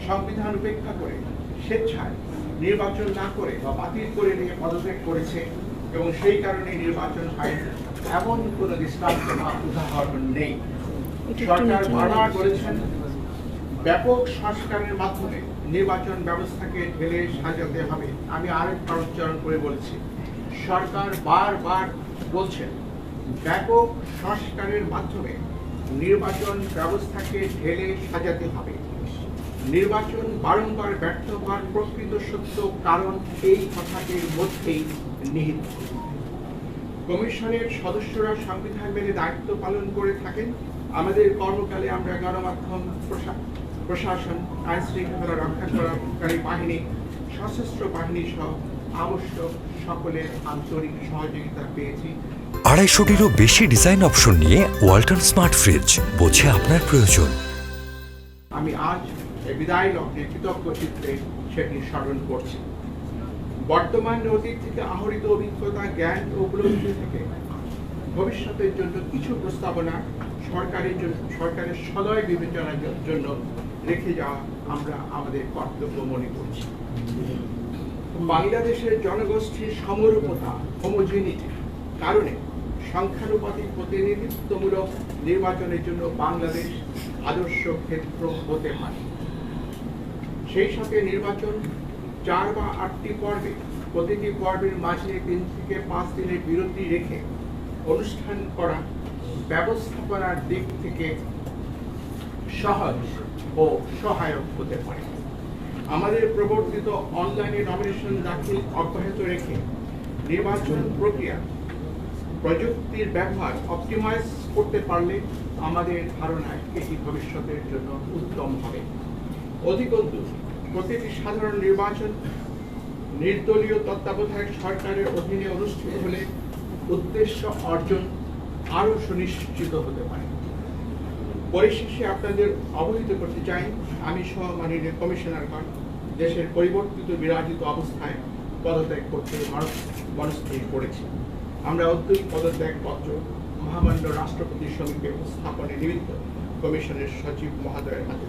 সংবিধান উপেক্ষা করে স্বেচ্ছায় নির্বাচন না করে বা বাতিল করে নিয়ে পদত্যাগ করেছে এবং সেই কারণে নির্বাচন আইন এমন কোন দৃষ্টান্ত বা উদাহরণ নেই। সরকার বারবার বলেছেন ব্যাপক সংস্কারের মাধ্যমে নির্বাচন ব্যবস্থাকে ঢেলে সাজাতে হবে। আমি আরেকবার উচ্চারণ করে বলছি, সরকার বারবার বলছেন ব্যাপক সংস্কারের মাধ্যমে নির্বাচন ব্যবস্থাকে ঢেলে সাজাতে হবে। নির্বাচন বারংবার ব্যর্থ হওয়ার প্রকৃত সত্য কারণ এই কথাটির মধ্যেই নিহিত। কমিশনের সদস্যরা সংবিধান মেনে দায়িত্ব পালন করে থাকেন। আমাদের কর্মকালে আমরা গণমাধ্যম, প্রশাসন, আইন শৃঙ্খলা রক্ষাকারী বাহিনী, সশস্ত্র বাহিনী সহ আবশ্যক সকলের আন্তরিক সহযোগিতা পেয়েছি। 250-টিরও বেশি ডিজাইন অপশন নিয়ে ওয়ালটন স্মার্ট ফ্রিজ, বোঝে আপনার প্রয়োজন। আমি আজ এই বিদায় লগ্নে কৃতজ্ঞ চিত্তে সেটি স্মরণ করছি। বর্তমান অতীত থেকে আহরিত অভিজ্ঞতা, জ্ঞান ও উপলব্ধি থেকে ভবিষ্যতের জন্য কিছু প্রস্তাবনা সরকারের সদয় বিবেচনার জন্য রেখে যাওয়া আমরা আমাদের কর্তব্য মনে করছি। বাংলাদেশের জনগোষ্ঠীর সমরূপতা, হোমোজেনিটি কারণে সংখ্যানুপাতিক প্রতিনিধিত্বমূলক নির্বাচনের জন্য বাংলাদেশ আদর্শ ক্ষেত্র হতে পারে। সেই সাথে নির্বাচন 4 বা 8টি পর্বে, প্রতিটি পর্বের মাঝে 3 থেকে 5 দিনের বিরতি রেখে অনুষ্ঠান করা ব্যবস্থাপনার দিক থেকে সহজ ও সহায়ক হতে পারে। আমাদের প্রবর্তিত অনলাইনে নমিনেশন দাখিল অব্যাহত রেখে নির্বাচন প্রক্রিয়া প্রযুক্তির ব্যবহার অপটিমাইজ করতে পারলে আমাদের ধারণায় এটি ভবিষ্যতের জন্য উত্তম হবে। অধিকন্তু প্রতিটি সাধারণ নির্বাচন নির্দলীয় তত্ত্বাবধায়ক সরকারের অধীনে অনুষ্ঠিত হলে উদ্দেশ্য অর্জন আরও সুনিশ্চিত হতে পারে। পরিশেষে আপনাদের অবহিত করতে চাই, আমি সহ মাননীয় কমিশনারগণ দেশের পরিবর্তিত বিরাজিত অবস্থায় পদত্যাগ করতে মনস্থির করেছি। আমরা অদ্যই পদত্যাগ পত্র মহামান্য রাষ্ট্রপতির সমীপে উপস্থাপনের নিমিত্ত কমিশনের সচিব মহোদয়ের হাতে